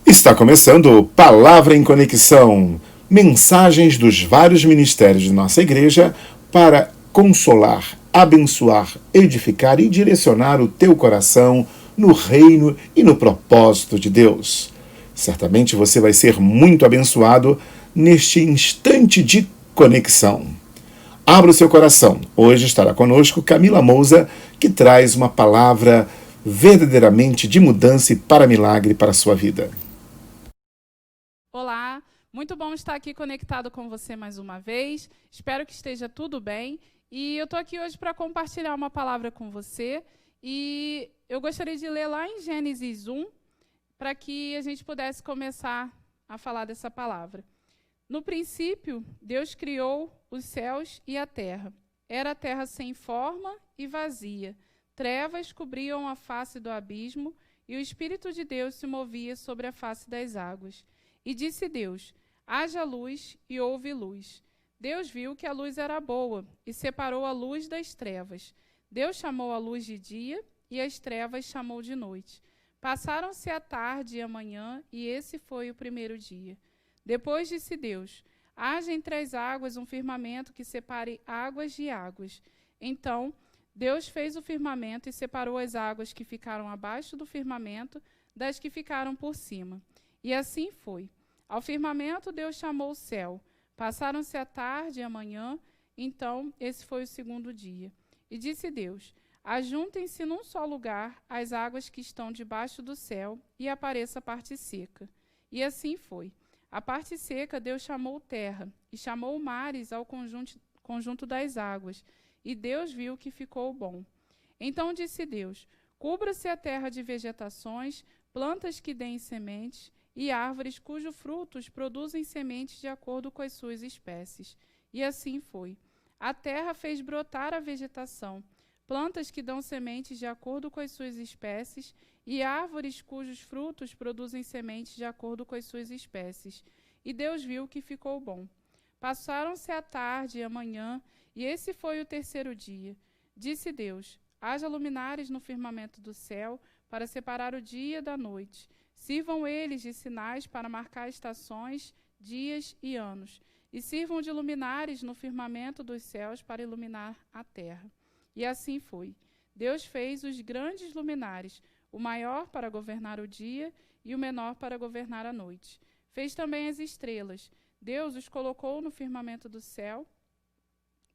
Está começando Palavra em Conexão, mensagens dos vários ministérios de nossa igreja para consolar, abençoar, edificar e direcionar o teu coração no reino e no propósito de Deus. Certamente você vai ser muito abençoado neste instante de conexão. Abra o seu coração. Hoje estará conosco Camila Mouza, que traz uma palavra verdadeiramente de mudança e para milagre para a sua vida. Olá, muito bom estar aqui conectado com você mais uma vez. Espero que esteja tudo bem. E eu estou aqui hoje para compartilhar uma palavra com você. E eu gostaria de ler lá em Gênesis 1, para que a gente pudesse começar a falar dessa palavra. No princípio, Deus criou os céus e a terra. Era a terra sem forma e vazia. Trevas cobriam a face do abismo, e o Espírito de Deus se movia sobre a face das águas. E disse Deus: haja luz, e houve luz. Deus viu que a luz era boa, e separou a luz das trevas. Deus chamou a luz de dia, e as trevas chamou de noite. Passaram-se a tarde e a manhã, e esse foi o primeiro dia. Depois disse Deus: haja entre as águas um firmamento que separe águas de águas. Então Deus fez o firmamento e separou as águas que ficaram abaixo do firmamento das que ficaram por cima. E assim foi. Ao firmamento Deus chamou o céu. Passaram-se a tarde e a manhã, então esse foi o segundo dia. E disse Deus: ajuntem-se num só lugar as águas que estão debaixo do céu, e apareça a parte seca. E assim foi. A parte seca Deus chamou terra, e chamou mares ao conjunto das águas. E Deus viu que ficou bom. Então disse Deus: cubra-se a terra de vegetações, plantas que deem sementes, e árvores cujos frutos produzem sementes de acordo com as suas espécies. E assim foi. A terra fez brotar a vegetação, plantas que dão sementes de acordo com as suas espécies, e árvores cujos frutos produzem sementes de acordo com as suas espécies. E Deus viu que ficou bom. Passaram-se a tarde e a manhã, e esse foi o terceiro dia. Disse Deus: haja luminares no firmamento do céu, para separar o dia da noite. Sirvam eles de sinais para marcar estações, dias e anos. E sirvam de luminares no firmamento dos céus para iluminar a terra. E assim foi. Deus fez os grandes luminares, o maior para governar o dia e o menor para governar a noite. Fez também as estrelas. Deus os colocou no firmamento do céu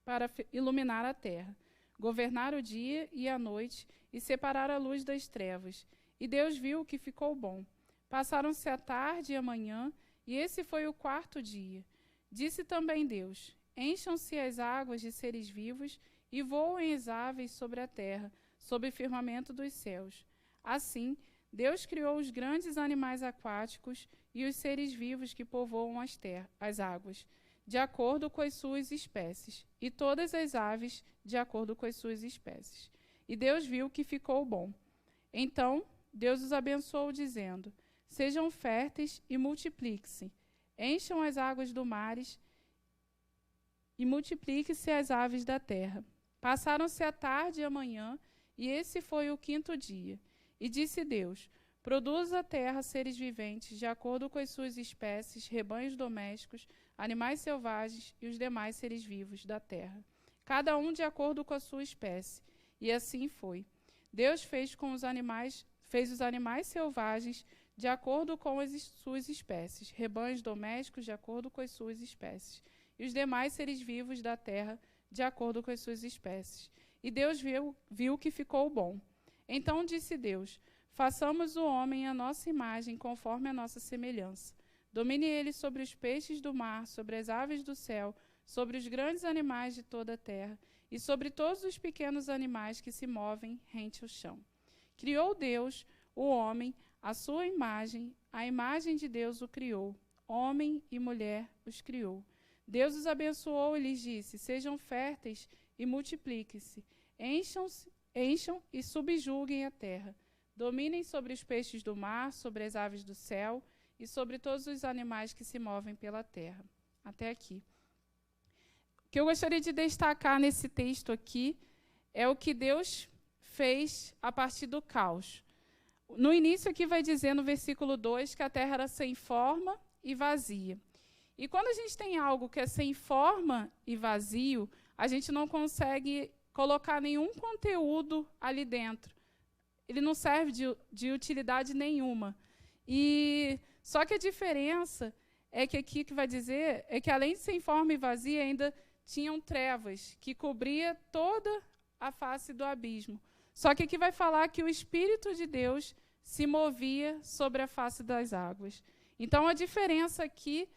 para iluminar a terra, governar o dia e a noite e separar a luz das trevas. E Deus viu que ficou bom. Passaram-se a tarde e a manhã, e esse foi o quarto dia. Disse também Deus: encham-se as águas de seres vivos, e voem as aves sobre a terra, sob o firmamento dos céus. Assim, Deus criou os grandes animais aquáticos e os seres vivos que povoam as águas, de acordo com as suas espécies, e todas as aves de acordo com as suas espécies. E Deus viu que ficou bom. Então Deus os abençoou, dizendo: sejam férteis e multipliquem-se, encham as águas do mar e multipliquem-se as aves da terra. Passaram-se a tarde e a manhã, e esse foi o quinto dia. E disse Deus: produza a terra seres viventes, de acordo com as suas espécies, rebanhos domésticos, animais selvagens e os demais seres vivos da terra, cada um de acordo com a sua espécie. E assim foi. Deus fez os animais selvagens de acordo com as suas espécies, rebanhos domésticos de acordo com as suas espécies, e os demais seres vivos da terra de acordo com as suas espécies. E Deus viu que ficou bom. Então disse Deus: façamos o homem à nossa imagem, conforme a nossa semelhança. Domine ele sobre os peixes do mar, sobre as aves do céu, sobre os grandes animais de toda a terra, e sobre todos os pequenos animais que se movem rente ao chão. Criou Deus o homem à sua imagem, a imagem de Deus o criou, homem e mulher os criou. Deus os abençoou e lhes disse: sejam férteis e multipliquem-se, encham e subjuguem a terra. Dominem sobre os peixes do mar, sobre as aves do céu e sobre todos os animais que se movem pela terra. Até aqui. O que eu gostaria de destacar nesse texto aqui é o que Deus fez a partir do caos. No início aqui vai dizer, no versículo 2, que a terra era sem forma e vazia. E quando a gente tem algo que é sem forma e vazio, a gente não consegue colocar nenhum conteúdo ali dentro. Ele não serve de utilidade nenhuma. Só que a diferença é que aqui que vai dizer é que, além de sem forma e vazia, ainda tinham trevas que cobria toda a face do abismo. Só que aqui vai falar que o Espírito de Deus se movia sobre a face das águas. Então, a diferença aqui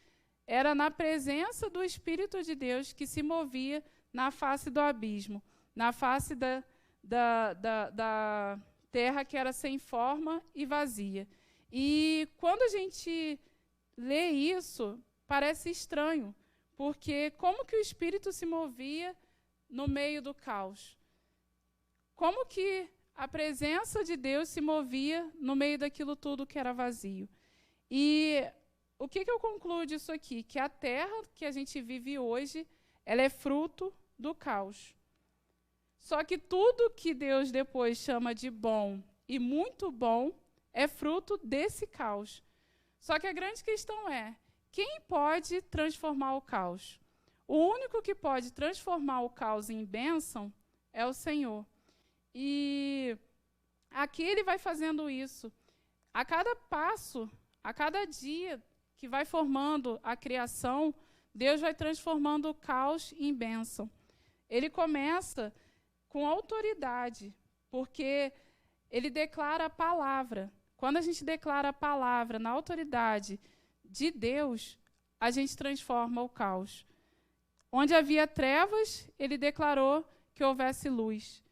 era na presença do Espírito de Deus que se movia na face do abismo, na face da terra que era sem forma e vazia. E quando a gente lê isso, parece estranho, porque como que o Espírito se movia no meio do caos? Como que a presença de Deus se movia no meio daquilo tudo que era vazio? E o que eu concluo disso aqui? Que a terra que a gente vive hoje, ela é fruto do caos. Só que tudo que Deus depois chama de bom e muito bom é fruto desse caos. Só que a grande questão é, quem pode transformar o caos? O único que pode transformar o caos em bênção é o Senhor. E aqui ele vai fazendo isso. A cada passo, a cada dia que vai formando a criação, Deus vai transformando o caos em bênção. Ele começa com autoridade, porque ele declara a palavra. Quando a gente declara a palavra na autoridade de Deus, a gente transforma o caos. Onde havia trevas, ele declarou que houvesse luz.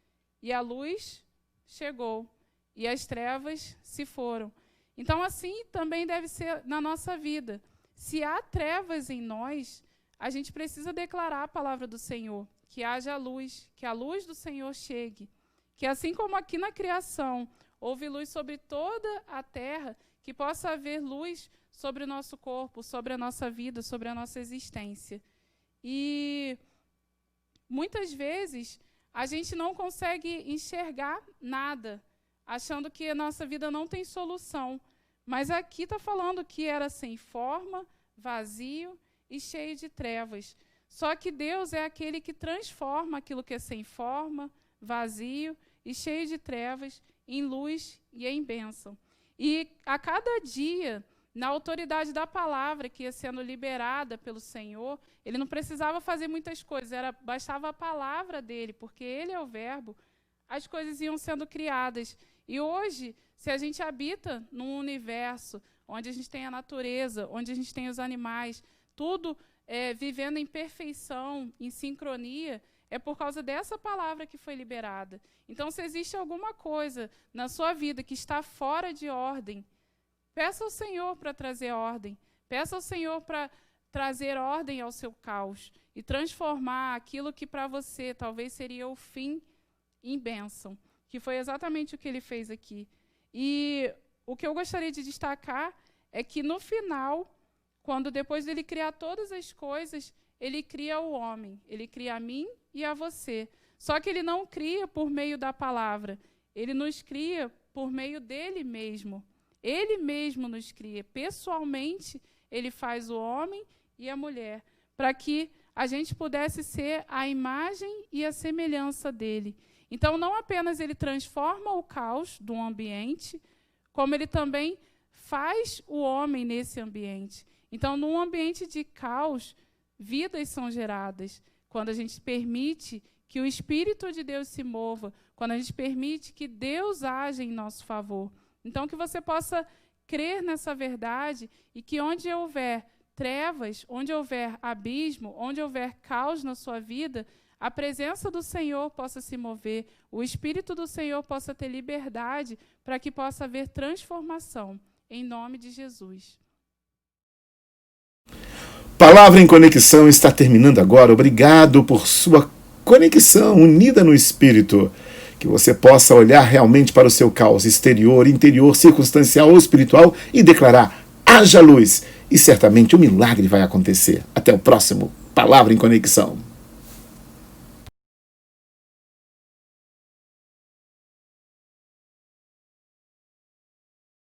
E a luz chegou, e as trevas se foram. Então, assim também deve ser na nossa vida. Se há trevas em nós, a gente precisa declarar a palavra do Senhor, que haja luz, que a luz do Senhor chegue. Que assim como aqui na criação houve luz sobre toda a terra, que possa haver luz sobre o nosso corpo, sobre a nossa vida, sobre a nossa existência. E muitas vezes a gente não consegue enxergar nada, achando que a nossa vida não tem solução. Mas aqui está falando que era sem forma, vazio e cheio de trevas. Só que Deus é aquele que transforma aquilo que é sem forma, vazio e cheio de trevas em luz e em bênção. E a cada dia, na autoridade da palavra que ia sendo liberada pelo Senhor, ele não precisava fazer muitas coisas, bastava a palavra dele, porque ele é o verbo, as coisas iam sendo criadas. E hoje, se a gente habita num universo onde a gente tem a natureza, onde a gente tem os animais, tudo vivendo em perfeição, em sincronia, é por causa dessa palavra que foi liberada. Então, se existe alguma coisa na sua vida que está fora de ordem, peça ao Senhor para trazer ordem. Peça ao Senhor para trazer ordem ao seu caos e transformar aquilo que para você talvez seria o fim em bênção, que foi exatamente o que ele fez aqui. E o que eu gostaria de destacar é que no final, quando depois dele criar todas as coisas, ele cria o homem, ele cria a mim e a você. Só que ele não cria por meio da palavra, ele nos cria por meio dele mesmo. Ele mesmo nos cria. Pessoalmente, ele faz o homem e a mulher, para que a gente pudesse ser a imagem e a semelhança dele. Então, não apenas ele transforma o caos do ambiente, como ele também faz o homem nesse ambiente. Então, num ambiente de caos, vidas são geradas. Quando a gente permite que o Espírito de Deus se mova, quando a gente permite que Deus age em nosso favor. Então, que você possa crer nessa verdade e que onde houver trevas, onde houver abismo, onde houver caos na sua vida, a presença do Senhor possa se mover, o Espírito do Senhor possa ter liberdade para que possa haver transformação, em nome de Jesus. Palavra em Conexão está terminando agora. Obrigado por sua conexão unida no Espírito. Que você possa olhar realmente para o seu caos exterior, interior, circunstancial ou espiritual e declarar: haja luz. E certamente um milagre vai acontecer. Até o próximo Palavra em Conexão.